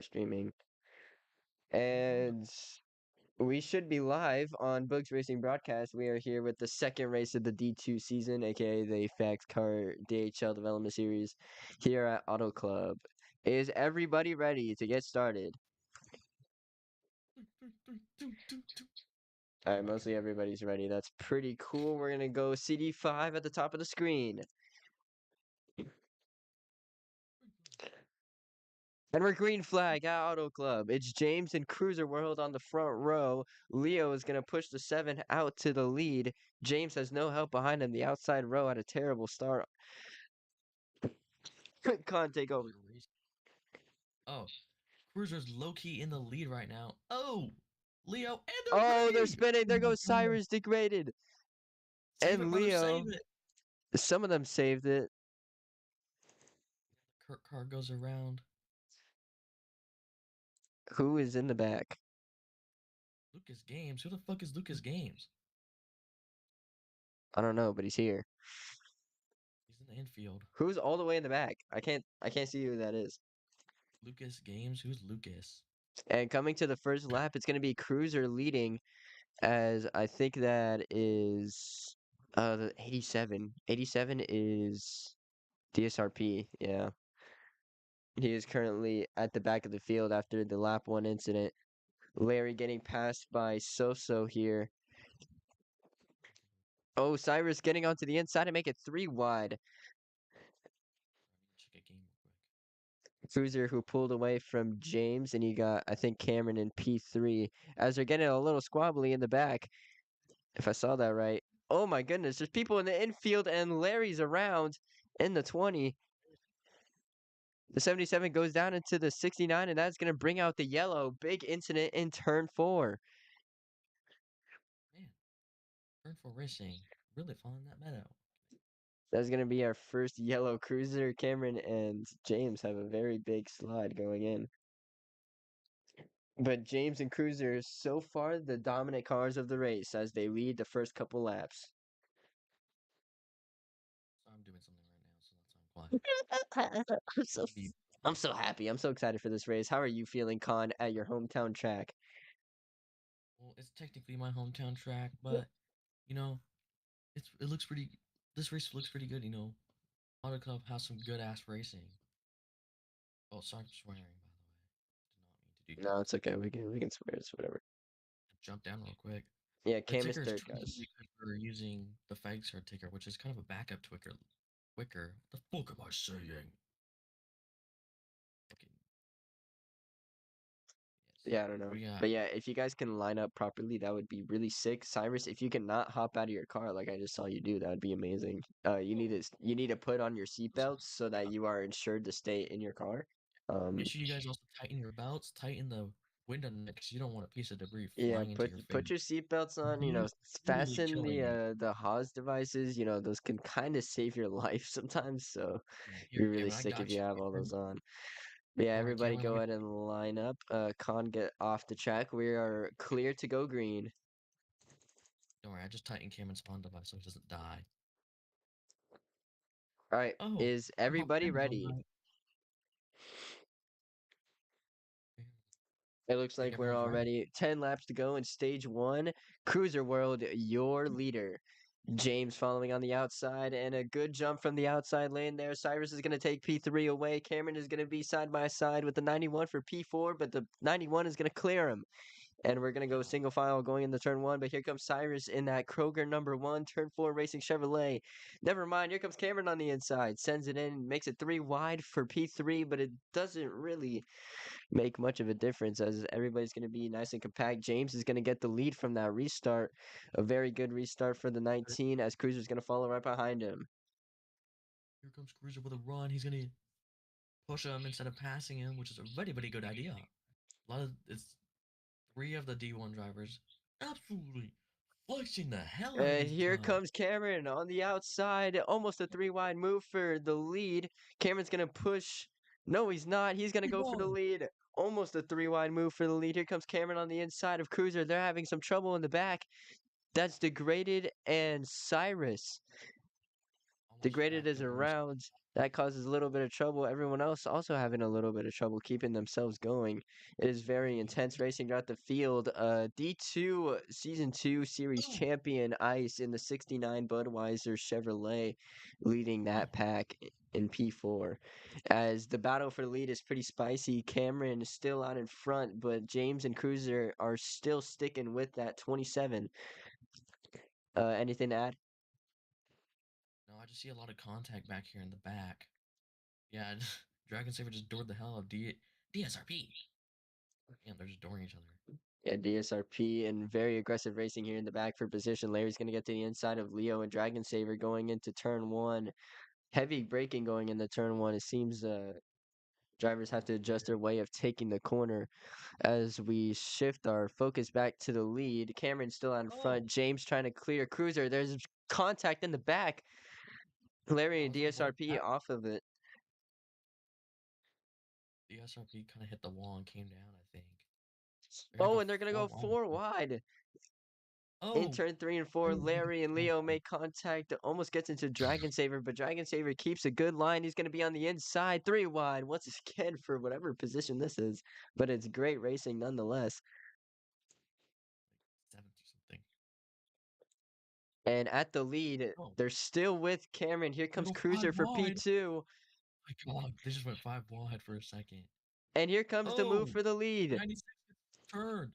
streaming. And we should be live on Boogs Racing Broadcast. We are here with the second race of the D2 season, aka the FAGSCAR DHL Development Series here at Auto Club. Is everybody ready to get started? All right, mostly everybody's ready. That's pretty cool. We're going to go CD5 at the top of the screen. And we're green flag at Auto Club. It's James and Cruiser World on the front row. Leo is going to push the 7 out to the lead. James has no help behind him. The outside row had a terrible start. Can't take over. Oh, Cruiser's low-key in the lead right now. Oh, Leo, and they're Oh, they're green! spinning. There Oh my goes God. Cyrus degraded. Save it, And brother, Leo, save it! some of them saved it. Kurt car goes around. Who is in the back? Lucas Games? Who the fuck is Lucas Games? I don't know, but he's here. He's in the infield. Who's all the way in the back? I can't see who that is. Lucas Games? Who's Lucas? And coming to the first lap, it's going to be Cruiser leading, as I think that is the 87. 87 is DSRP. Yeah. He is currently at the back of the field after the lap 1 incident. Larry getting passed by Soso here. Oh, Cyrus getting onto the inside and make it 3 wide. Check a game real quick. Cruiser who pulled away from James, and you got, I think, Cameron in P3 as they're getting a little squabbly in the back, if I saw that right. Oh my goodness, there's people in the infield, and Larry's around in the 20. The 77 goes down into the 69, and that's going to bring out the yellow. Big incident in turn 4. Man, turn for racing. Really following that meadow. That's going to be our first yellow Cruiser. Cameron and James have a very big slide going in. But James and Cruiser, so far, the dominant cars of the race as they lead the first couple laps. So I'm doing something right now, so that's why I'm quiet. I'm so happy. I'm so excited for this race. How are you feeling, Con, at your hometown track? Well, it's technically my hometown track, but you know, it looks pretty. This race looks pretty good. Auto Club has some good ass racing. Oh, sorry for swearing, by the way. Did not mean to do No, that. it's okay. We can swear. It's whatever. Jump down real quick. Yeah, The Cam is ticker is third, tweaking guys. because we're using the FAGSCAR ticker, which is kind of a backup Twicker. Quicker. What the fuck am I saying? Fucking yes. Yeah, I don't know. We got But yeah, if you guys can line up properly, that would be really sick. Cyrus, if you cannot hop out of your car like I just saw you do, that would be amazing. You need to put on your seatbelts so that you are insured to stay in your car. make sure you guys also tighten your belts, tighten the window neck, because you don't want a piece of debris Yeah, flying into put your put face. your seatbelts on, Boogs literally fasten killing me. the Haas devices, those can kind of save your life sometimes, so Yeah, here, be really Cameron, I sick if got you you. have all those on. But yeah, All right, everybody Cameron, let go me. ahead and line up. Con get off the track. We are clear to go green. Don't worry, I just tightened Cameron's spawn device so he doesn't die. All right, Oh, is oh, everybody Cameron's ready? alright. It looks I think like we're everyone's all ready. ready. 10 laps to go in stage 1. Cruiser World, your leader. James following on the outside, and a good jump from the outside lane there. Cyrus is going to take P3 away. Cameron is going to be side by side with the 91 for P4, but the 91 is going to clear him. And we're going to go single file going into turn 1, but here comes Cyrus in that Kroger number 1, turn 4 Racing Chevrolet. Never mind, here comes Cameron on the inside. Sends it in, makes it 3 wide for P3, but it doesn't really make much of a difference as everybody's going to be nice and compact. James is going to get the lead from that restart. A very good restart for the 19 as Cruiser's going to follow right behind him. Here comes Cruiser with a run. He's gonna push him instead of passing him, which is a very, very good idea. A lot of it's 3 of the D1 drivers absolutely flexing the hell out of these Here cars. comes Cameron on the outside. Almost a 3 wide move for the lead. Cameron's going to push. No, he's not. He's going to go for the lead. Almost a 3 wide move for the lead. Here comes Cameron on the inside of Cruiser. They're having some trouble in the back. That's Degraded and Cyrus. Degraded is Distracted person. around. That causes a little bit of trouble. Everyone else also having a little bit of trouble keeping themselves going. It is very intense racing throughout the field. D2 Season 2 Series Oh, champion Ice in the 69 Budweiser Chevrolet leading oh. that pack in P4. As the battle for the lead is pretty spicy, Cameron is still out in front, but James and Cruiser are still sticking with that 27. Anything to add? No, I just see a lot of contact back here in the back. Yeah, Dragon Saber just doored the hell out of DSRP. Yeah, they're just dooring each other. Yeah, DSRP and very aggressive racing here in the back for position. Larry's going to get to the inside of Leo and Dragon Saver going into turn one. Heavy braking going into turn one. It seems drivers have to adjust their way of taking the corner as we shift our focus back to the lead. Cameron's still out in Oh, front. James trying to clear Cruiser. There's contact in the back. Larry I and was gonna point DSRP out. off of it. DSRP kind of hit the wall and came down, I think. They're gonna Oh, go and they're going to four go wide. four wide. In Oh, turn 3 and 4, oh, he got Larry and four Leo wide. make contact. Almost gets into Dragon Saver, but Dragon Saver keeps a good line. He's going to be on the inside, 3 wide once again for whatever position this is. But it's great racing nonetheless. Like seventh or something. And at the lead, Oh, they're still with Cameron. Here they comes go five Cruiser for wide. P2. My God, they just went five wide for a second. And here comes the move Oh, for the lead. 96 turn.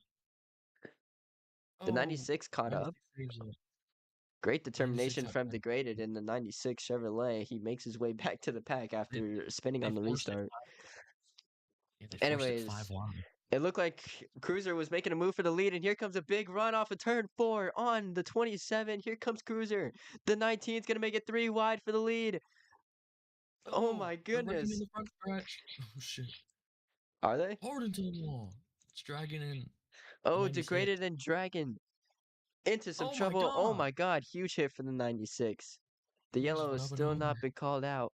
The Oh, 96 caught up. 96 saves it. Great 96 determination out from turn. Degraded in the 96 Chevrolet. He makes his way back to the pack They, after spinning they on the forced it. restart. Yeah, they forced it five Anyways, wide. it looked like Cruiser was making a move for the lead, and here comes a big run off of turn 4 on the 27. Here comes Cruiser. The 19 is going to make it 3 wide for the lead. Oh Oh, my they're wrecking in goodness. the front stretch. Oh shit. Are they? Hard into the wall. It's dragging in the Oh, 96. Degraded and Dragon into some Oh my trouble. Oh God. my god, huge hit for the 96. The He just yellow went has up and still over. not been called out.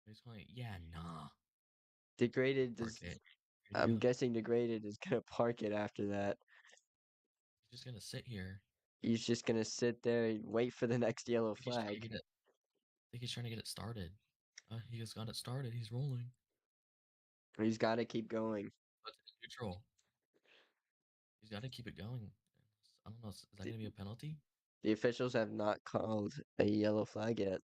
He's going, yeah, nah. Degraded Park is, it. Ready to I'm go. guessing Degraded is going to park it after that. He's just gonna sit here. He's just going to sit there and wait for the next yellow I think he's trying to flag. get it. I think he's trying to get it started. He just got it started. He's rolling. He's got to keep going. But it's neutral. He's got to keep it going. I don't know. Is that gonna be a penalty? The officials have not called a yellow flag yet.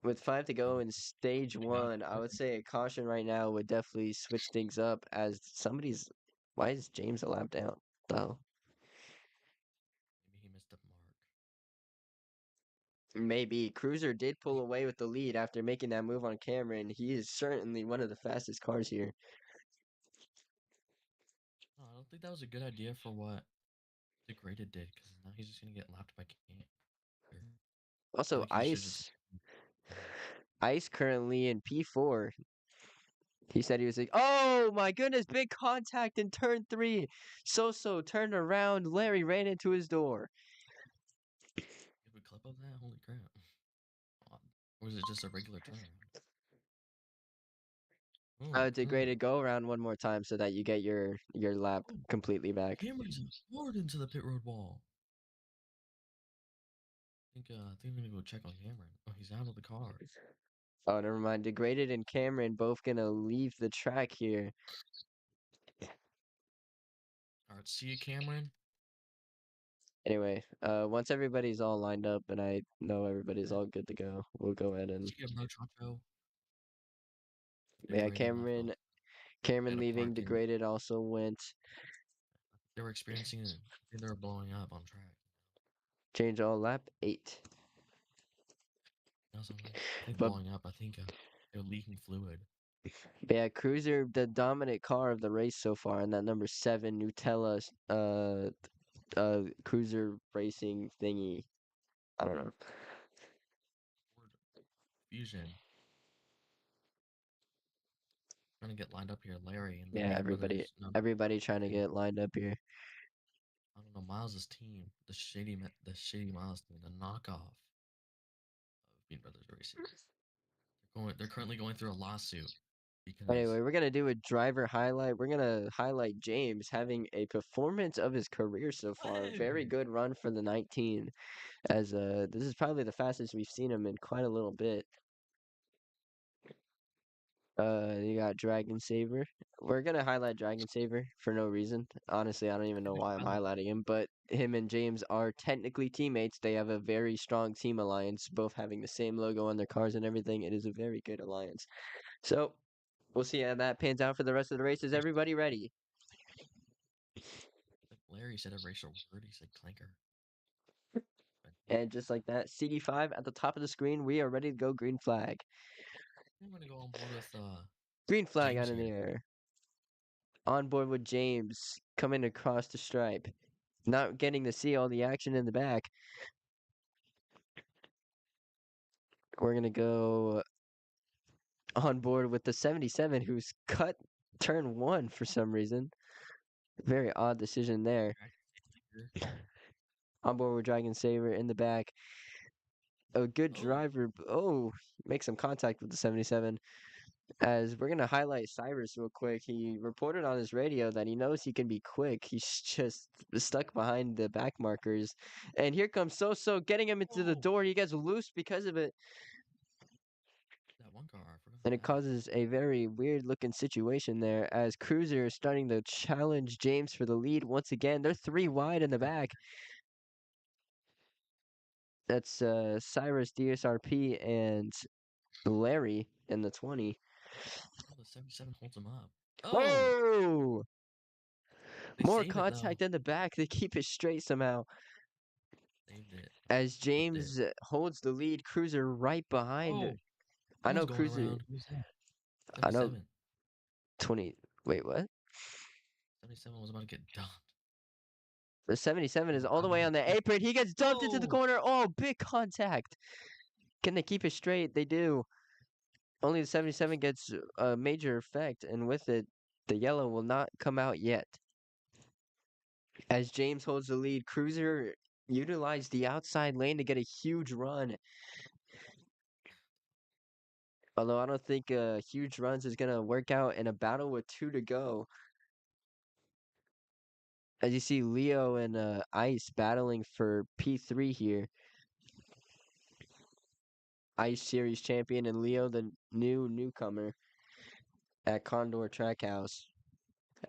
With 5 to go in stage They got it 1, I would started. say a caution right now would definitely switch things up as somebody's. Why is James a lap down? Oh, Maybe he missed the mark. maybe. Cruiser did pull away with the lead after making that move on Cameron. He is certainly one of the fastest cars here. No, I don't think that was a good idea for what Degraded did, because now he's just gonna get lapped by Cancer. I feel Also, like he should just. Ice currently in P4. He said he was like, oh my goodness, big contact in turn 3. So turned around. Larry ran into his door. Give a clip of that? Holy crap. Or is it just a regular turnaround? I Oh, would oh, degrade go around one more time so that you get your lap oh. completely back. Cameron's hard into the pit road wall. I think I'm gonna go check on Cameron. Oh, he's out of the car. Oh, never mind. Degraded and Cameron both gonna leave the track here. Alright, see you, Cameron. Anyway, once everybody's all lined up and I know everybody's all good to go, we'll go ahead and See you, bro, Chacho. yeah, Degraded left off. They Cameron had to leaving. park in. Degraded also went. They were experiencing it. I think they were blowing up on track. Change all lap 8. You know something? I think But blowing up. I think they're leaking fluid. yeah, Cruiser, the dominant car of the race so far, and that number 7 Nutella Cruiser racing thingy. I don't know. Ford Fusion. Trying to get lined up here. Larry and the Yeah, Bean Brothers. No, everybody trying to Bean- get lined up here. I don't know. Miles' team, the shady Miles team, the knockoff of Bean Brothers Racing. They're currently going through a lawsuit because Anyway, we're gonna do a driver highlight. We're gonna highlight James having a performance of his career so far. Very whoa, good run for the 19. As this is probably the fastest we've seen him in quite a little bit. You got Dragon Saber. We're gonna highlight Dragon Saber for no reason. Honestly, I don't even know why I'm highlighting him, but him and James are technically teammates. They have a very strong team alliance, both having the same logo on their cars and everything. It is a very good alliance. So we'll see how that pans out for the rest of the race. Is everybody ready? like Larry said a racial word. He said clanker. And just like that, CD5 at the top of the screen, we are ready to go green flag. I'm gonna go on board with Green flag James out in the here. air. On board with James coming across the stripe. Not getting to see all the action in the back. We're going to go on board with the 77 who's cut turn 1 for some reason. Very odd decision there. On board with Dragon Saber in the back. A good driver. Oh, make some contact with the 77. As we're going to highlight Cyrus real quick. He reported on his radio that he knows he can be quick. He's just stuck behind the back markers. And here comes So getting him into the door. He gets loose because of it. That one car, I forgot And it about that. causes a very weird looking situation there as Cruiser is starting to challenge James for the lead once again. They're 3 wide in the back. That's Cyrus, DSRP, and Larry in the 20. Oh, the 77 holds him up. Oh, Oh! they More save it though. contact in the back. They keep it straight somehow. Saved it. As Flipped it. James holds the lead, Cruiser right behind. Oh, I someone's know going Cruiser. around. Who's that? I know 77. 20. Wait, what? 77 was about to get dumped. The 77 is all the way Wow. on the apron. He gets dumped into the Oh, corner. Oh, big contact. Can they keep it straight? They do. Only the 77 gets a major effect, and with it, the yellow will not come out yet. As James holds the lead, Cruiser utilized the outside lane to get a huge run. Although I don't think huge runs is going to work out in a battle with 2 to go. As you see Leo and Ice battling for P3 here. Ice Series champion and Leo the newcomer at Condor Trackhouse.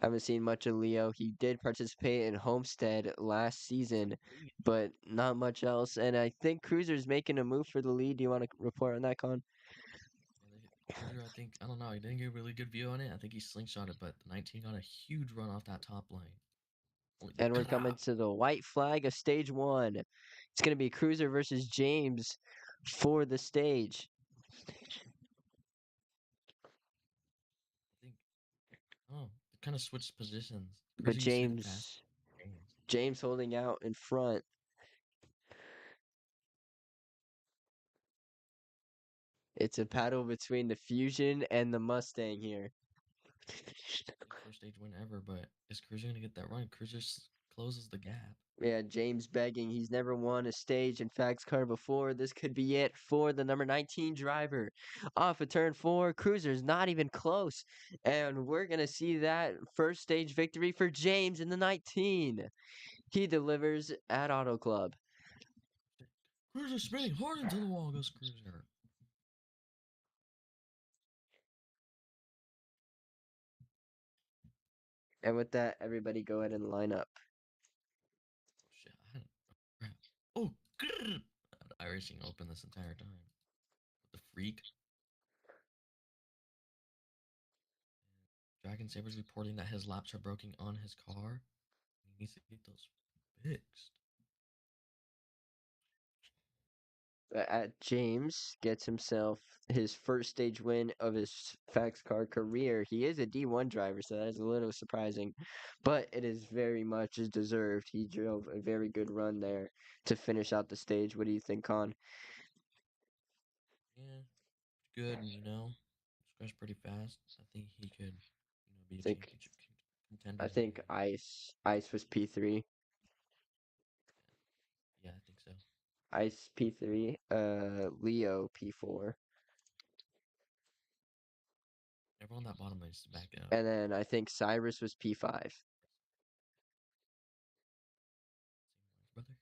I haven't seen much of Leo. He did participate in Homestead last season, but not much else. And I think Cruiser's making a move for the lead. Do you want to report on that, Con? Cruiser, I think, I don't know. He didn't get a really good view on it. I think he slingshot it, but the 19 got a huge run off that top lane. Holy And we're coming crap. to the white flag of stage 1. It's going to be Cruiser versus James for the stage. I think, oh, they kind of switched positions. But Cruiser used to be the fast. James holding out in front. It's a battle between the Fusion and the Mustang here. First stage win ever, but is Cruiser gonna get that run? Cruiser closes the gap. Yeah, James begging. He's never won a stage in FAGSCAR before. This could be it for the number 19 driver. Off of turn 4, Cruiser's not even close. And we're going to see that first stage victory for James in the 19. He delivers at Auto Club. Cruiser spinning hard into the wall goes Cruiser. And with that, everybody go ahead and line up. Oh shit! I had crap. Oh, grrr. I had iRacing open this entire time. The freak. Dragon Saber's reporting that his laps are broken on his car. He needs to get those fixed. At James gets himself his first stage win of his FAGSCAR career. He is a D1 driver, so that is a little surprising, but it is very much deserved. He drove a very good run there to finish out the stage. What do you think, Con? Yeah, good. And, this guy's pretty fast. I think he could, be a Think championship contender I in the think future. Ice was P3. Yeah, I think so. Ice P3. Leo P4. Everyone on that bottom lane needs to back out. And then I think Cyrus was P5. Brother.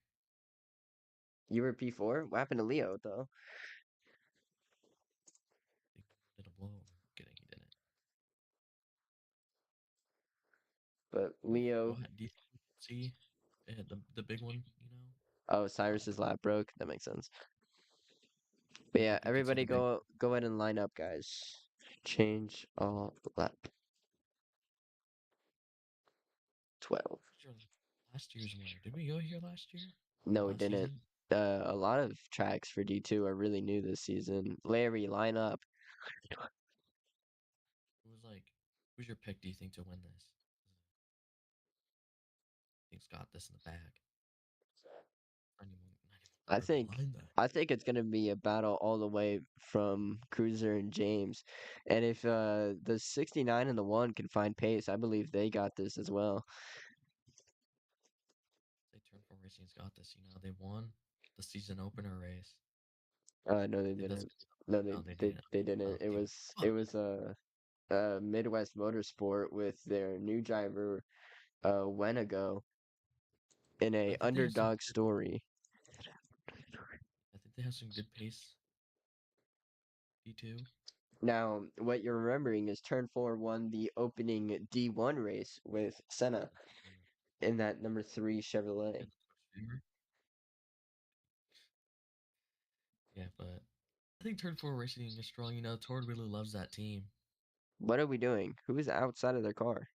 You were P4? What happened to Leo, though? He did a blow over. Kidding, he didn't. But Go Leo. ahead. Do you see the big one? Oh, Cyrus's lap broke. That makes sense. But Do you yeah, think you could see everybody the big? go ahead and line up, guys. Change all lap 12. Sure, last year's winner. Did we go here last year? No, we Last didn't. season? A lot of tracks for D2 are really new this season. Larry, line up. It was like, who's your pick? Do you think to win this? I think's got this in the bag. I Not even think line that. I think it's gonna be a battle all the way from Cruiser and James. And if the 69 and the 1 can find pace, I believe they got this as well. Say Turn 4 Racing's got this. They won the season opener race. No, they I think that's didn't. No, no, they didn't. they didn't. It They was it was Midwest Motorsport with their new driver Wenago in I a think they have some. underdog story. I think they have some good pace. D2. Now, what you're remembering is Turn 4 won the opening D1 race with Senna in that number 3 Chevrolet. Yeah, but I think Turn 4 Racing is strong. Tord really loves that team. What are we doing? Who is outside of their car?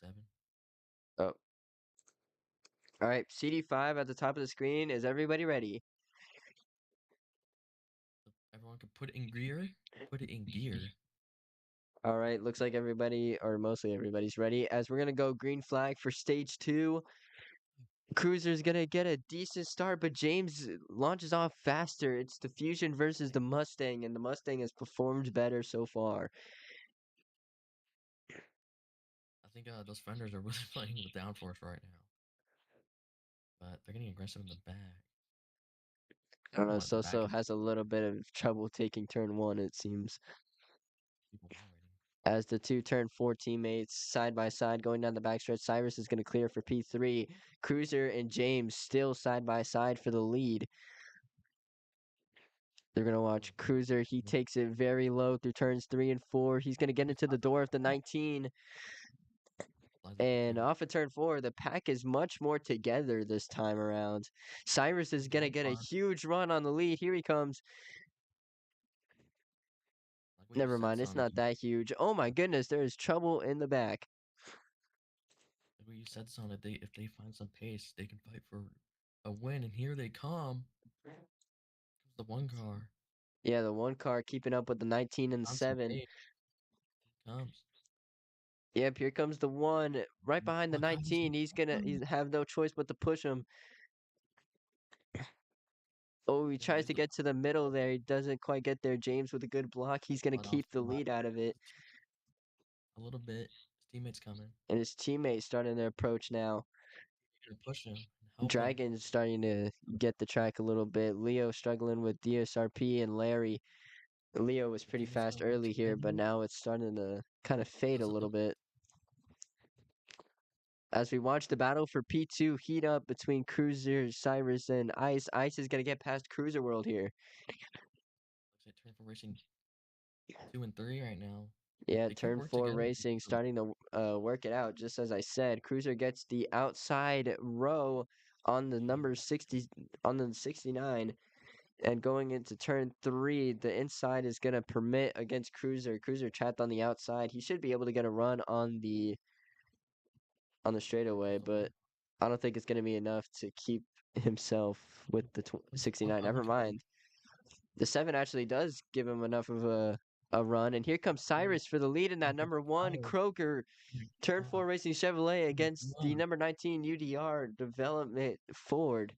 77. Oh. All right, CD5 at the top of the screen. Is everybody ready? Everyone can put it in gear. Put it in gear. All right, looks like everybody, or mostly everybody's ready. As we're going to go green flag for stage 2. Cruiser's going to get a decent start, but James launches off faster. It's the Fusion versus the Mustang, and the Mustang has performed better so far. I think those fenders are really playing with downforce right now. But they're getting aggressive in the back. I don't know, The back Soso has a little bit of trouble taking turn 1, it seems. people already. As the two turn 4 teammates side by side going down the backstretch, Cyrus is going to clear for P3. Cruiser and James still side by side for the lead. They're going to watch Cruiser. He takes it very low through turns 3 and 4. He's going to get into the door of the 19. And off of turn 4, the pack is much more together this time around. Cyrus is going to get a huge run on the lead. Here he comes. Never mind, it's not that huge. Oh my goodness, there is trouble in the back. Like what you said, Son, if they find some pace, they can fight for a win. And here they come. Comes the one car. Yeah, the one car keeping up with the 19 and the 7. Comes. Yep, here comes the one right behind the 19. He's have no choice but to push him. Oh, he tries to get to the middle there. He doesn't quite get there. James with a good block. He's going to keep the lead out of it. A little bit. His teammates coming. And his teammates starting to approach now. Gonna push him. Help Dragon's starting to get the track a little bit. Leo struggling with DSRP and Larry. Leo was pretty fast early here, but now it's starting to kind of fade a little bit. As we watch the battle for P2 heat up between Cruiser, Cyrus, and Ice. Ice is going to get past Cruiser World here. Looks like Turn 4 Racing 2 and 3 right now. Yeah, Turn 4 Racing starting to work it out. Just as I said, Cruiser gets the outside row on the number 60, on the 69. And going into turn 3, the inside is going to permit against Cruiser. Cruiser trapped on the outside. He should be able to get a run on the straightaway, but I don't think it's going to be enough to keep himself with the 69. Never mind. The 7 actually does give him enough of a run. And here comes Cyrus for the lead in that number 1 Kroger Turn 4 Racing Chevrolet against the number 19 UDR Development Ford.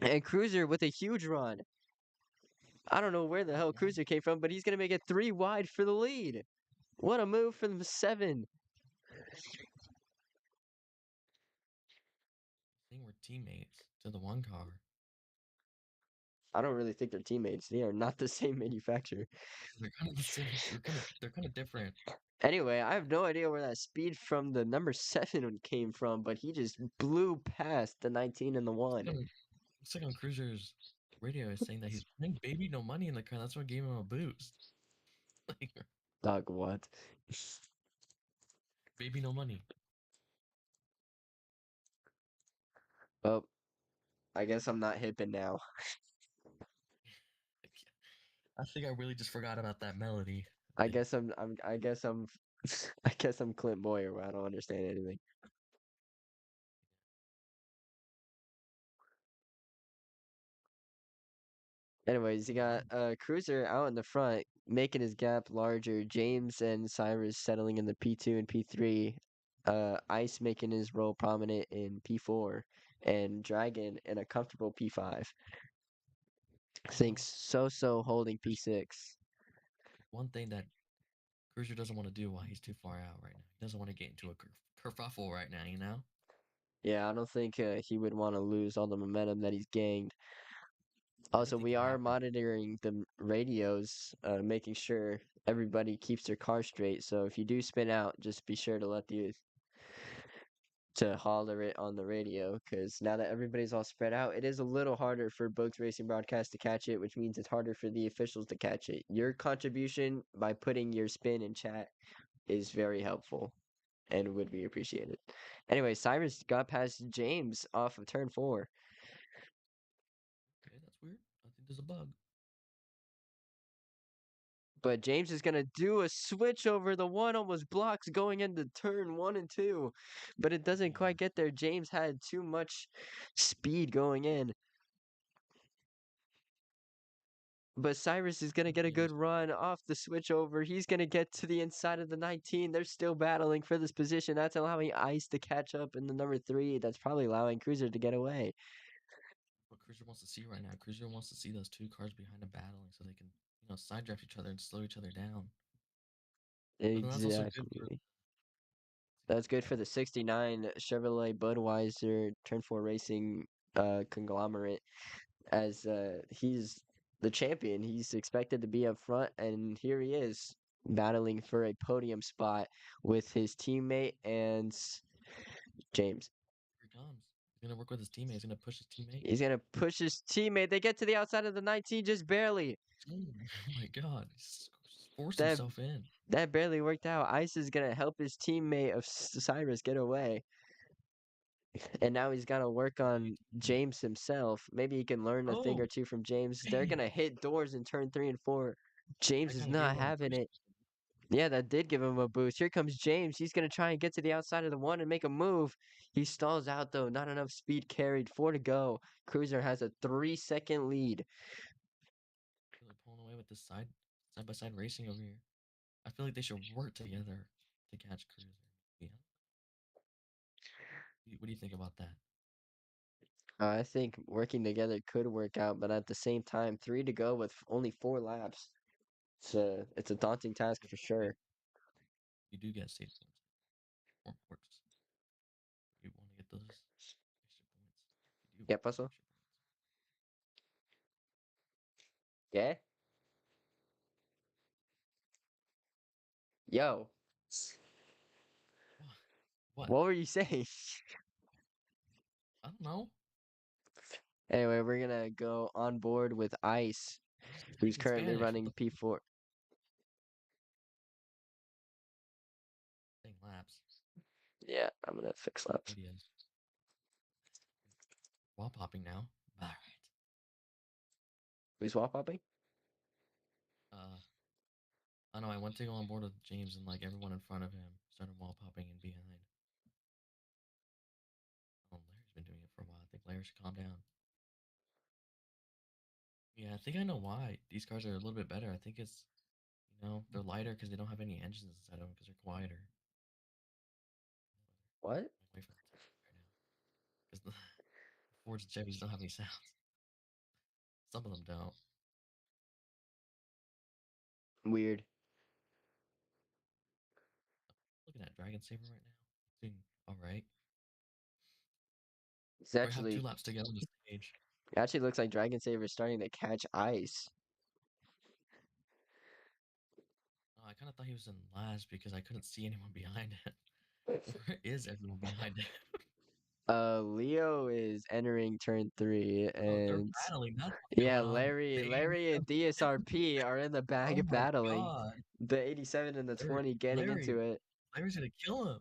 And Cruiser with a huge run. I don't know where the hell Cruiser came from, but he's going to make it 3 wide for the lead. What a move from the 7. I think we're teammates to the one car. I don't really think they're teammates. They are not the same manufacturer. They're kind of the same. They're kind of different. Anyway, I have no idea where that speed from the number 7 came from, but he just blew past the 19 and the Looks 1. like on, looks like on Cruiser's radio is saying that he's putting baby no money in the car. That's what gave him a boost. Like Dog, what? baby no money. Well, I guess I'm not hipping now. I think I really just forgot about that melody. I guess I guess I'm I guess I'm Clint Boyer where I don't understand anything. Anyways, you got Cruiser out in the front, making his gap larger. James and Cyrus settling in the P2 and P3. Ice making his role prominent in P4, and Dragon in a comfortable P5. Well, Thinks so holding there's P6. one thing that Cruiser doesn't want to do while he's too far out right now. He doesn't want to get into a kerfuffle right now, you know? Yeah, I don't think he would want to lose all the momentum that he's gained. Also, Anything we could are happen. monitoring the radios, making sure everybody keeps their car straight. So if you do spin out, just be sure to let the to holler it on the radio, because now that everybody's all spread out, it is a little harder for Boogs Racing Broadcast to catch it, which means it's harder for the officials to catch it. Your contribution by putting your spin in chat is very helpful and would be appreciated. Anyway, Cyrus got past James off of turn 4. Okay, that's weird. I think there's a bug. But James is going to do a switch over. The one almost blocks going into turn 1 and 2. But it doesn't Oh, quite get there. James had too much speed going in. But Cyrus is going to get a good James. run off the switch over. He's going to get to the inside of the 19. They're still battling for this position. That's allowing Ice to catch up in the number 3. That's probably allowing Cruiser to get away. What Cruiser wants to see right now. Cruiser wants to see those two cars behind him battling so they can, side draft each other and slow each other down. But then that's also good for Exactly. see That's good that for the 69 Chevrolet Budweiser Turn 4 Racing conglomerate, as he's the champion. He's expected to be up front, and here he is battling for a podium spot with his teammate and James. here he comes. He's gonna work with his teammate. He's gonna push his teammate. He's gonna push his teammate. They get to the outside of the 19 just barely. Oh my god. He's forced That himself in. that barely worked out. Ice is gonna help his teammate of Cyrus get away. And now he's got to work on James himself. Maybe he can learn a thing Oh, or two from James. They're dang. gonna hit doors in turn 3 and 4. James That is kind of gave not him a having boost. it. Yeah, that did give him a boost. Here comes James. He's gonna try and get to the outside of the 1 and make a move. He stalls out though. Not enough speed carried. 4 to go. Cruiser has a 3-second lead. Really pulling away with this side by side racing over here. I feel like they should work together to catch Cruiser. Yeah. What do you think about that? I think working together could work out, but at the same time, 3 to go with only 4 laps. It's a daunting task for If sure. you do get save points, or works. You want to get those extra points. If you do Yeah, get Puzzle? extra points. Yeah? Yo, What? What? what were you saying? I don't know. Anyway, we're gonna go on board with Ice, I'm just who's speaking currently Spanish. What running the P4. thing laps? Yeah, I'm gonna fix laps. Radios. Wall popping now. All right. Who's wall popping? Uh, I know. I went to go on board with James and like everyone in front of him started wall popping and behind. Oh, Larry's been doing it for a while. I think Larry should calm down. Yeah, I think I know why. These cars are a little bit better. I think it's, they're lighter because they don't have any engines inside of them because they're quieter. What? Away from the TV right now because the Fords and Chevys don't have any sounds. Some of them don't. Weird. Looking at Dragon Saber right now. Doing all right. It's We have two actually, laps to go on the stage. It actually looks like Dragon Saber's starting to catch ice. I kind of thought he was in last because I couldn't see anyone behind him. Where is everyone behind him? Leo is entering turn 3, Oh, they're and battling. That's what's going yeah, on. The Larry and 87. DSRP are in the Oh bag my battling. god. The 87 and the Larry, 20 getting into Larry, it. Larry's gonna kill him.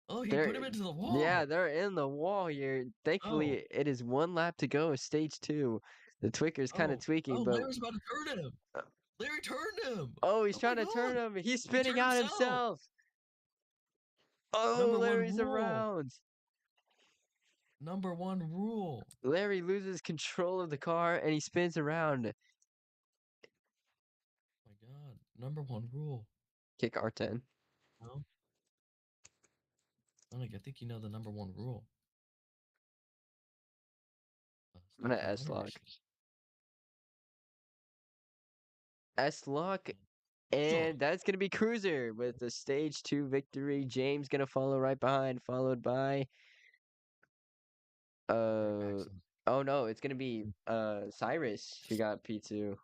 Oh, he put They're him into the yeah, wall. they're in the wall here. Oh, Thankfully, it is one lap to go, stage 2. The Twicker's kind of oh, tweaking, oh, but Larry's about to turn him. Larry turned him. oh, he's Oh my trying to turn god. him. He's He spinning turned out himself. himself. Oh, Number one Larry's rule. around. Number one rule. Larry loses control of the car and he spins around. Oh my god. Number one rule. Kick R10. No? Sonic, I think you know the number one rule. I'm Stop gonna for S auto lock. racing. S lock. Ugh. And that's gonna be Cruiser with the stage 2 victory. James gonna follow right behind, followed by Very uh excellent. oh no, it's gonna be Cyrus who got P2.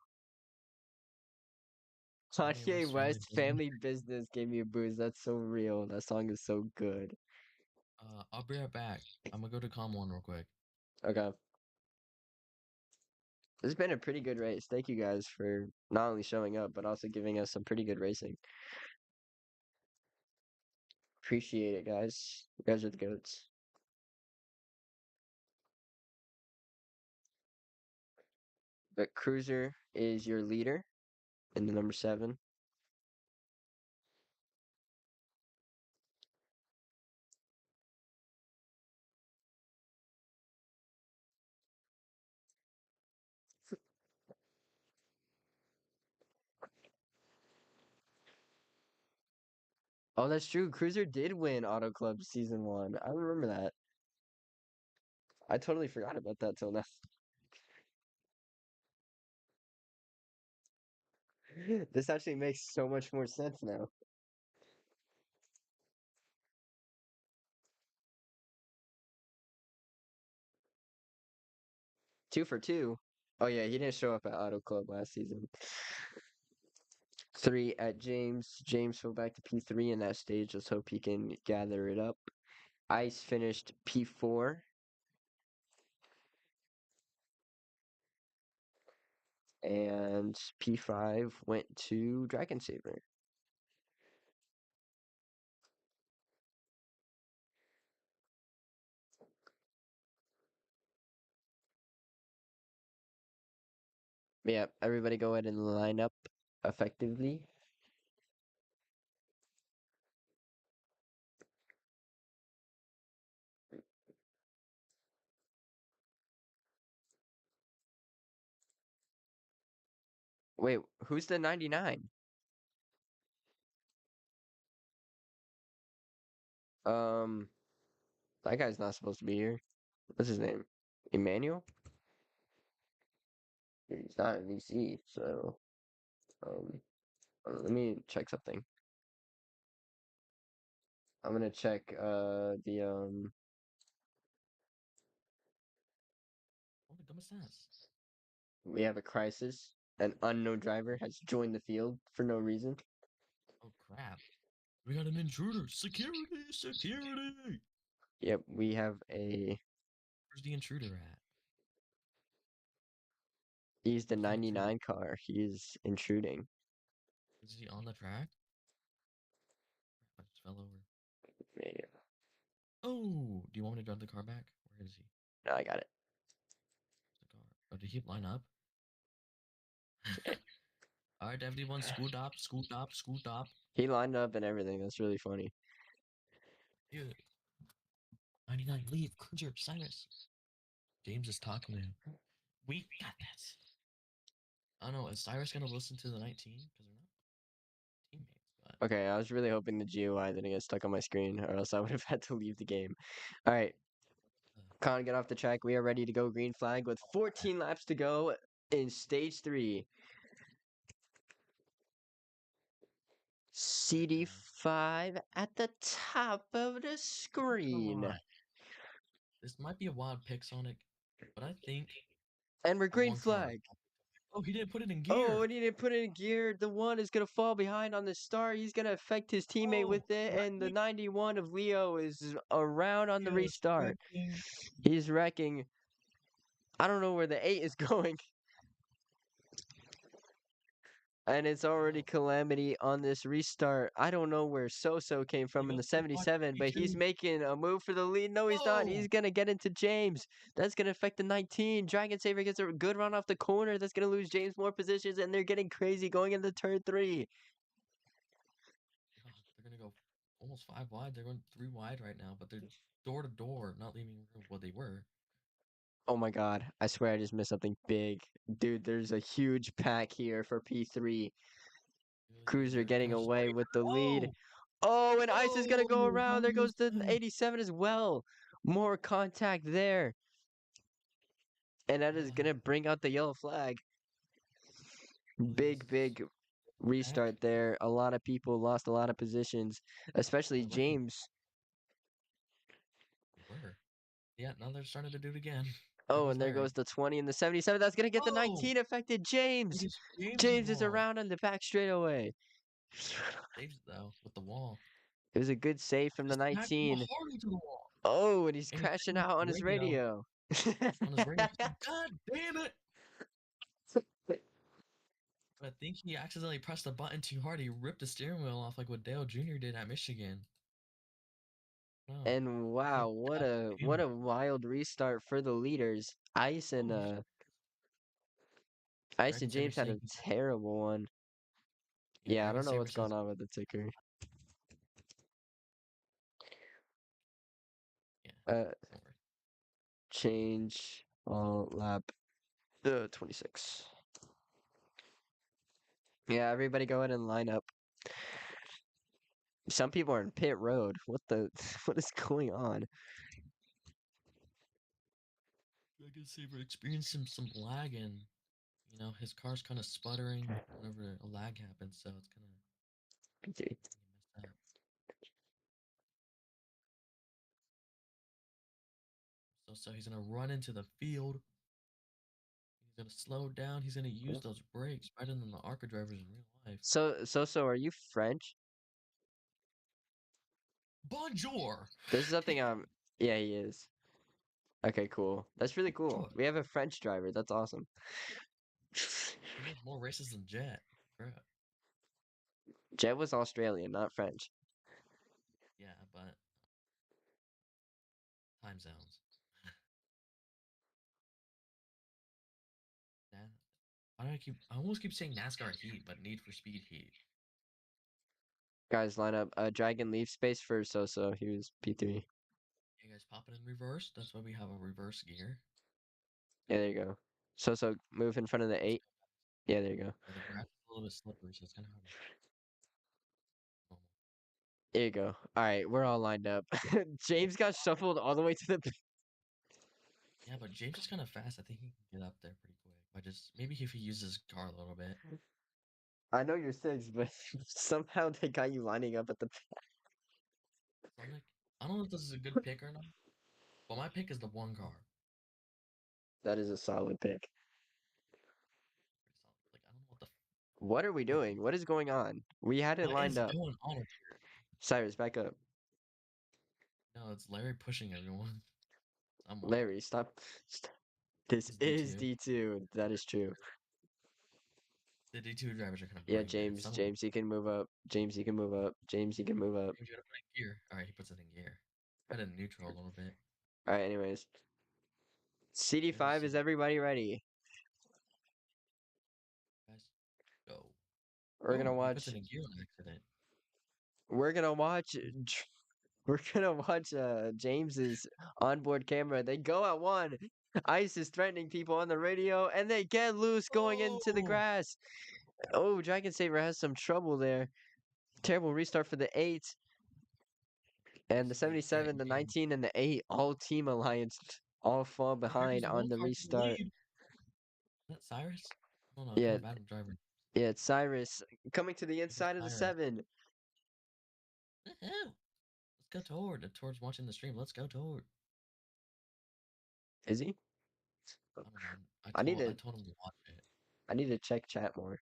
Kanye Kanye West family West business. Family Business gave me a boost. That's so real. That song is so good. I'll be right back. I'm gonna go to Com One real quick. Okay. This has been a pretty good race. Thank you guys for not only showing up, but also giving us some pretty good racing. Appreciate it, guys. You guys are the goats. But Cruiser is your leader in the number 7. Oh, that's true. Cruiser did win Auto Club Season 1. I remember that. I totally forgot about that till now. This actually makes so much more sense now. Two for two. Oh yeah, he didn't show up at Auto Club last season. 3 at James. James fell back to P3 in that stage. Let's hope he can gather it up. Ice finished P4. And P5 went to Dragon Saber. Yeah, everybody go ahead and line up effectively. Wait, who's the 99? Um, that guy's not supposed to be here. What's his name? Emmanuel? He's not in VC, so um, let me check something. I'm gonna check the Oh my goodness. we have a crisis. An unknown driver has joined the field for no reason. Oh crap. We got an intruder. Security, security. Yep, we have a Where's the intruder at? he's the Where's the intruder? 99 car. He is intruding. Is he on the track? I just fell over. Yeah, Oh, do you want me to drive the car back? Where is he? no, I got it. Where's the car? Oh, did he line up? All right, everyone, scoot up, scoot up, scoot up. He lined up and everything. That's really funny. Dude, 99, leave. Cruiser, Cyrus. James is talking to him. We got this. I don't know. Is Cyrus gonna listen to the 19? Because they're not teammates, but Okay, I was really hoping the GUI didn't get stuck on my screen, or else I would have had to leave the game. All right, Con, get off the track. We are ready to go green flag with 14 laps to go in stage 3. CD5 at the top of the come screen. on. This might be a wild pick, Sonic, but I think And we're The green one car. flag. Oh, he didn't put it in Oh, gear. and he didn't put it in gear. The one is going to fall behind on the start. He's going to affect his teammate Oh, with it. And the wrecking. 91 of Leo is around on the Yes, restart. wrecking. He's wrecking. I don't know where the 8 is going. And it's already Oh, calamity on this restart. I don't know where Soso came he from in goes the to the block 77, but he's 82. making a move for the lead. No, he's not. He's Oh, going to get into James. That's going to affect the 19. Dragon Saver gets a good run off the corner. That's going to lose James more positions, and they're getting crazy going into turn 3. God, they're gonna go almost 5 wide. They're going 3 wide right now, but they're door to door, not leaving room. Well, they were. Oh my god, I swear I just missed something big. Dude, there's a huge pack here for P3. Good. Cruiser They're getting gonna away spray. with the lead. Oh, Oh, and Ice is gonna go oh, around. There goes almost the there. 87 as well. More contact there. And that is Oh, gonna bring out the yellow flag. this Big, is big heck. restart there. A lot of people lost a lot of positions, especially Yeah, wrecking. James. They were. Yeah, now they're starting to do it again. There Oh, goes and there Larry. goes the 20 and the 77. That's gonna get the Oh, 19 affected it James. is James's James is wall. around on the back straightaway. Saves it though with the wall. It was a good save from the Just smacked him 19. hard into the wall. Oh, and he's And he's crashing saying out on his radio radio. on his radio. He's like, God damn it! But I think he accidentally pressed the button too hard. He ripped the steering wheel off like what Dale Jr. did at Michigan. No. And He's wow, like, God what damn a it. wild restart for the leaders. Oh, Ice Dragon and Saber James had saying a terrible one. yeah, Yeah, I Dragon don't know Saber what's says going on with the ticker. yeah, Uh, don't worry. change lap 26. Yeah, everybody go ahead and line up. Some people are in pit road. What the what is going on? Dragon Saber experienced some lag and his car's kind of sputtering whenever a lag happens, so it's kind of Okay. messed up. So he's gonna run into the field. He's gonna slow down. He's gonna use those brakes better than the ARCA drivers in real life. So are you French? Bonjour. This is something yeah, he is. Okay, cool. That's really cool. Bonjour. We have a French driver. That's awesome. He has more races than Jet. Crap. Jet was Australian, not French. Yeah, but time zones. That, why do I almost keep saying NASCAR Heat, but Need for Speed Heat. Guys, line up. Dragon leave space for Soso. He was P3. You guys pop it in reverse. That's why we have a reverse gear. Yeah, there you go. Soso, move in front of the Let's 8. go. Yeah, there you go. Yeah, the grass is a little bit slippery, so it's kind of hard to normal. There you go. All right, we're all lined up. James got shuffled all the way to the. Yeah, but James is kind of fast. I think he can get up there pretty quick. But just maybe if he uses his car a little bit. I know you're 6, but somehow they got you lining up at the. So I'm like, I don't know if this is a good pick or not, but my pick is the one car. That is a solid pick. Pretty solid. Like I don't know what the What are we like doing? What is going on? We had it what lined is up. going on up here. Cyrus, back up. No, it's Larry pushing everyone somewhat. Larry, stop. This It's is D2. D2. That is true. The D2 drivers are kind of Yeah, brain dead. James. Some of them. James, he can move up. James, he can move up. James, he can move up. James, you gotta put it in gear. All right, he puts it in gear. Had it in neutral a little bit. All right, anyways. There goes CD5, is CD. everybody ready? Guys, go. We're gonna Oh, he puts watch. it in gear on accident. We're gonna watch. We're gonna watch James's onboard camera. They go at 1. Ice is threatening people on the radio, and they get loose going into the Oh, grass. Oh, Dragon Saver has some trouble there. Terrible restart for the 8. And the basically 77, the getting 19, and the 8, all team alliance, all fall oh, here behind goes the on one the car for the restart. lead. Is that Cyrus? No, no, kind Yeah, of bad driver. yeah, it's Cyrus coming to the Here goes inside of the Cyrus. 7. Woohoo! Let's go towards watching the stream. Let's go toward. Is he? I don't know. I need I to told him to watch it. I need to check chat more.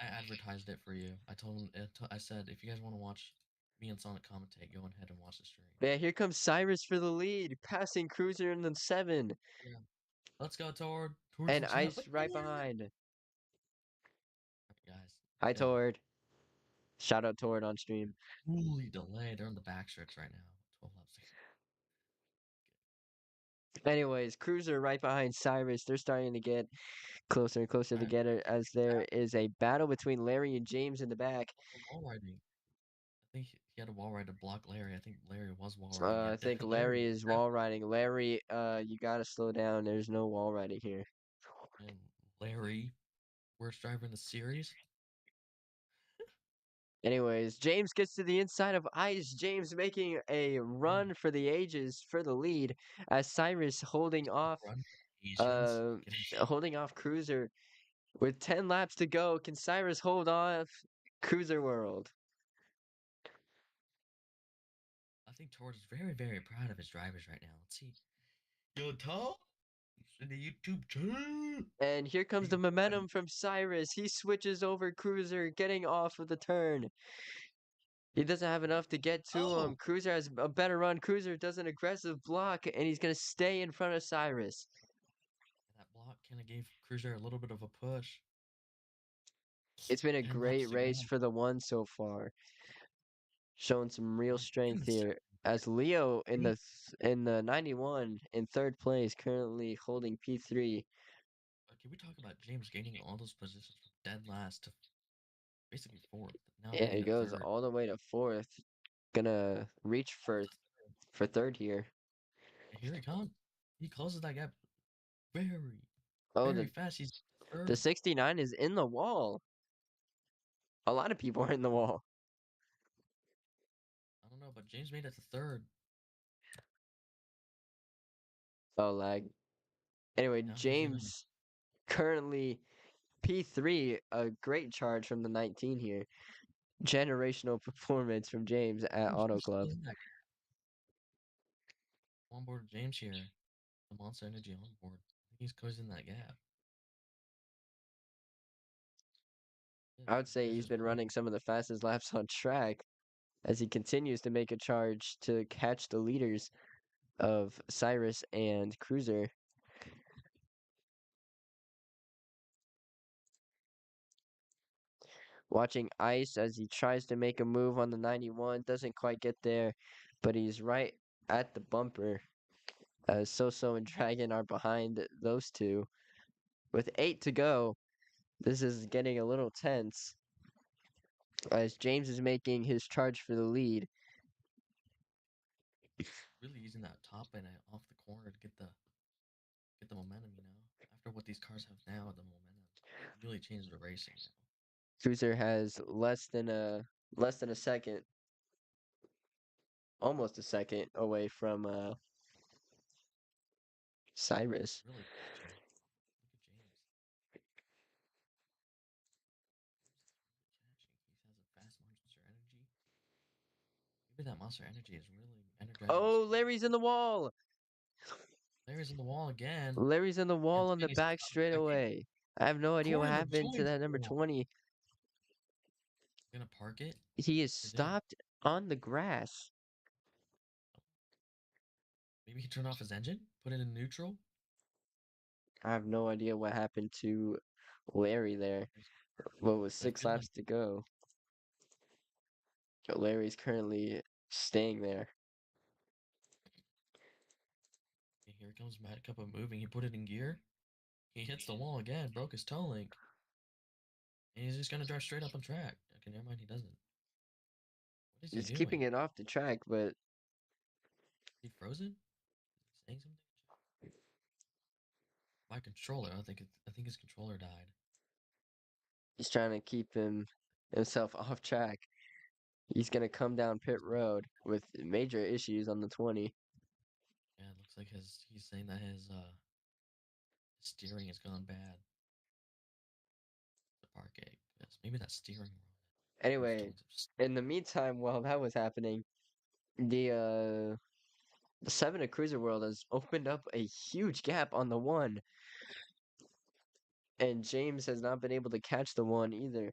I advertised it for you. I told him. I said if you guys want to watch me and Sonic commentate, go ahead and watch the stream. Yeah, here comes Cyrus for the lead, passing Cruiser in the 7, Yeah. Let's go, Tord. Tord's and the champ. Ice right behind. Guys, Hi, let's go. Tord. Shout out Tord on stream. Holy delay. They're on the backstretch right now. 12 laps. Anyways, Cruiser right behind Cyrus. They're starting to get closer and closer Alright, together as there is a battle between Larry and James in the back. wall riding. I think he had a wall ride to block Larry. I think Larry was wall riding. Yeah, I think Larry. Larry is wall riding. Larry, you gotta slow down. There's no wall riding here. And Larry, worst driver in the series. Anyways, James gets to the inside of Ice. James making a Oh, run for the ages for the lead as Cyrus run Asians. Getting holding off Cruiser with 10 laps to go. Can Cyrus hold off Cruiser World? I think Tord is very, very proud of his drivers right now. Let's see. Yo, Tom, in the YouTube channel. And here comes the momentum from Cyrus. He switches over Cruiser, getting off of the turn. He doesn't have enough to get to him. Oh, Cruiser has a better run. Cruiser does an aggressive block, and he's going to stay in front of Cyrus. that block kind of gave Cruiser a little bit of a push. It's been a 10 laps great to go. race for the one so far. Showing some real In strength the here. As Leo in the 91 in third place, currently holding P3. Can we talk about James gaining all those positions from dead last to basically fourth, now Yeah, getting he to goes third? all the way to fourth. Gonna reach for third here. And here he comes. He closes that gap very, Oh, very fast. He's the third. 69 is in the wall. A lot of people are in the wall. I don't know, but James made it to third. Oh, lag. Anyway, Now he's gonna. James currently P3, a great charge from the 19 here. Generational performance from James at Auto Who's Club. closing that gap? Onboard James here. The Monster Energy onboard. I think he's closing that gap. Yeah, I would say Cruiser's he's been pulling. running some of the fastest laps on track as he continues to make a charge to catch the leaders of Cyrus and Cruiser. Watching Ice as he tries to make a move on the 91, doesn't quite get there, but he's right at the bumper. So and Dragon are behind those two. With 8 to go, this is getting a little tense as James is making his charge for the lead. Really using that top end off the corner to get the momentum. You know, after what these cars have now, the momentum really changed the racing now. Cruiser has less than a second, almost a second away from Cyrus. Really catching. Look at James. He's really catching. He has a fast monster energy. Maybe that monster energy is really energizing his Oh, car. Larry's in the wall. Larry's in the wall again. Larry's in the And wall on the Danny's back coming back in. straightaway. I have no idea what Corner happened to joins that the number wall. 20. Gonna park it. He is Is it? stopped on the grass. Maybe he turned off his engine, put it in neutral. I have no idea what happened to Larry there. What was But I 6 feel like laps to go? Larry's currently staying there. here comes Mad Cup of moving. He put it in gear. He hits the wall again, broke his toe link. And he's just gonna drive straight up on track. Okay, never mind, he doesn't. What is he He's doing? keeping it off the track, but Is he frozen? Is he saying something? My controller. I think his controller died. he's trying to keep himself off track. He's gonna come down pit road with major issues on the 20. Yeah, it looks like he's saying that his steering has gone bad. The parquet. Yes, maybe that steering wheel. Anyway, in the meantime, while that was happening, the 7 of Cruiser World has opened up a huge gap on the 1. And James has not been able to catch the one either.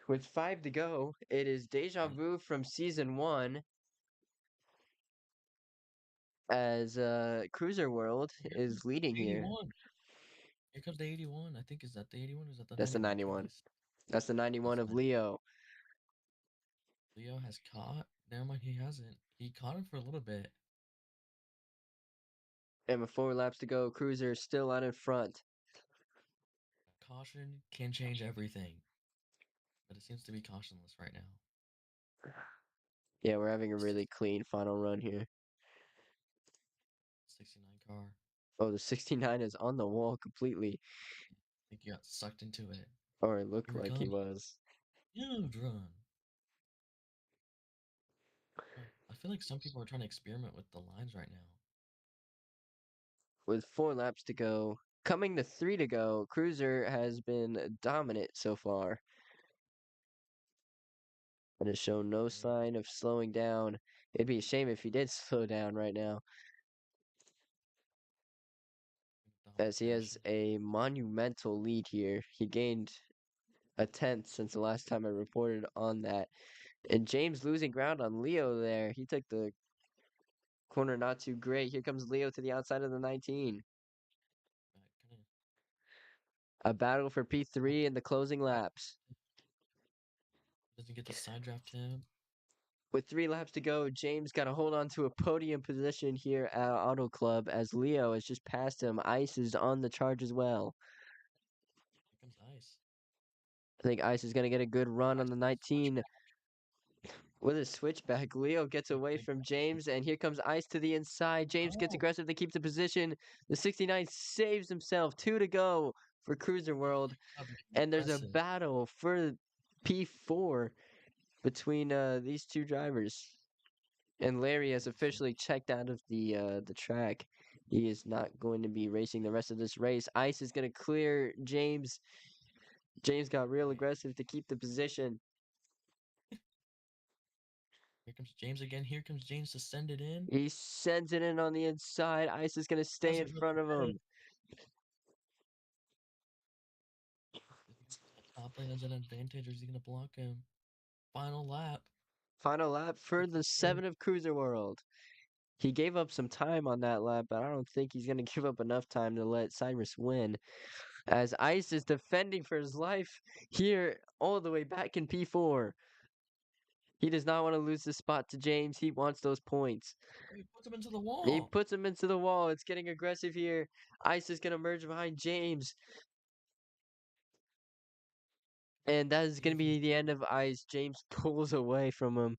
With 5 to go, it is deja vu from season 1 as Cruiser World Here is comes leading the here. 81. Here comes the 81. I think, is that the 81 or is that the That's the 91? 91. Yes. That's the 91 That's of 90. Leo. Leo has caught. Never mind, he hasn't. He caught him for a little bit. And with 4 laps to go, Cruiser still out in front. Caution can change everything. But it seems to be cautionless right now. Yeah, we're having a really clean final run here. 69 car. Oh, the 69 is on the wall completely. I think he got sucked into it. Or it looked Here we like he come. was. Huge run. I feel like some people are trying to experiment with the lines right now. With 4 laps to go, coming to 3 to go, Cruiser has been dominant so far. And has shown no sign of slowing down. It'd be a shame if he did slow down right now, as he has a monumental lead here. He gained a tenth since the last time I reported on that. And James losing ground on Leo there. He took the corner not too great. Here comes Leo to the outside of the 19. A battle for P3 in the closing laps. Doesn't get the side draft him. With 3 laps to go, James got to hold on to a podium position here at Auto Club as Leo has just passed him. Ice is on the charge as well. Here comes Ice. I think Ice is going to get a good run on the 19. With a switchback, Leo gets away from James, and here comes Ice to the inside. James gets aggressive to keep the position. The 69 saves himself. 2 to go for Cruiser World. And there's a battle for P4 between these two drivers. And Larry has officially checked out of the track. He is not going to be racing the rest of this race. Ice is going to clear James. James got real aggressive to keep the position. Here comes James again. Here comes James to send it in. He sends it in on the inside. Ice is going to stay in front of him. Top lane has an advantage, or is he going to block him? Final lap. Final lap for the 7 of Cruiser World. He gave up some time on that lap, but I don't think he's going to give up enough time to let Cyrus win. As Ice is defending for his life here all the way back in P4. He does not want to lose the spot to James. He wants those points. He puts him into the wall. He puts him into the wall. It's getting aggressive here. Ice is going to merge behind James. And that is going to be the end of Ice. James pulls away from him.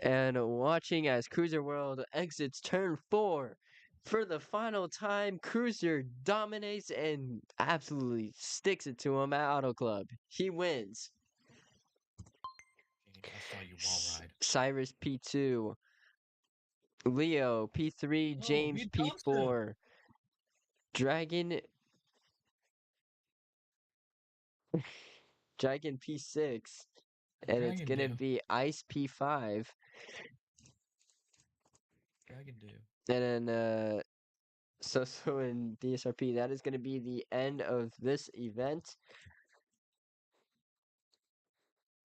And watching as Cruiser World exits turn 4. For the final time, Cruiser dominates and absolutely sticks it to him at Auto Club. He wins. James, I saw you wall ride. Cyrus P2. Leo P3. James P4. Dragon P6. And it's going to be Ice P5. Dragon do. And then so in DSRP, that is going to be the end of this event.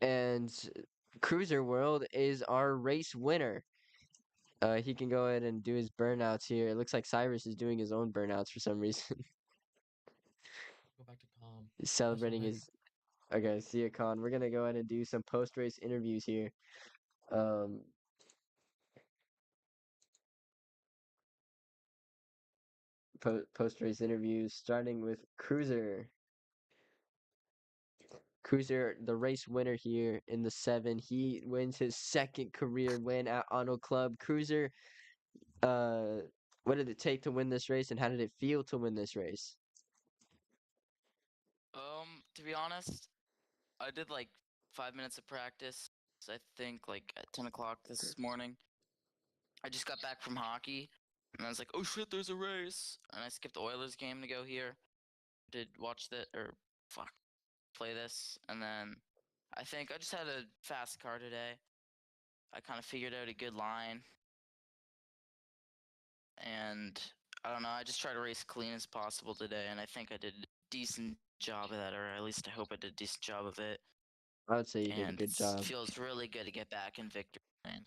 And Cruiser World is our race winner. He can go ahead and do his burnouts here. It looks like Cyrus is doing his own burnouts for some reason. Go back to calm. Celebrating his... Okay, see ya, Con. We're going to go ahead and do some post-race interviews here. Post-race interviews, starting with Cruiser. Cruiser, the race winner here in the 7. He wins his second career win at Auto Club. Cruiser, what did it take to win this race, and how did it feel to win this race? To be honest, I did like 5 minutes of practice. I think like at 10 o'clock this morning. I just got back from hockey, and I was like, "Oh shit, there's a race!" And I skipped the Oilers game to go here. Did watch that or play this, and then I think I just had a fast car today. I kind of figured out a good line, and I don't know. I just tried to race clean as possible today, and I think I did decent job of that, or at least I hope I did a decent job of it. I would say you did a And good it job. feels really good to get back in victory lane.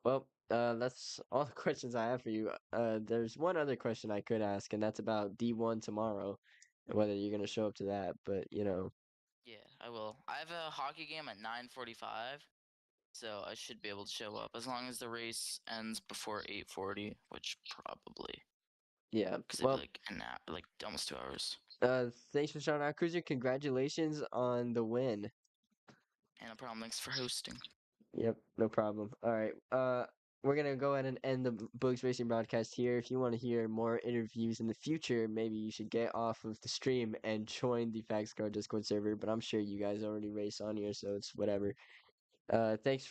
Well, that's all the questions I have for you. There's one other question I could ask, and that's about D1 tomorrow, and whether you're gonna show up to that. But Yeah, I will. I have a hockey game at 9:45, so I should be able to show up as long as the race ends before 8:40, which probably yeah. because it'd be Well, like an hour, like almost 2 hours. thanks for shouting out, Cruiser. Congratulations on the win. And no problem. Thanks for hosting. Yep, no problem. All right. We're gonna go ahead and end the Boogs Racing broadcast here. If you want to hear more interviews in the future, maybe you should get off of the stream and join the FAGSCAR Discord server. But I'm sure you guys already race on here, so it's whatever. Thanks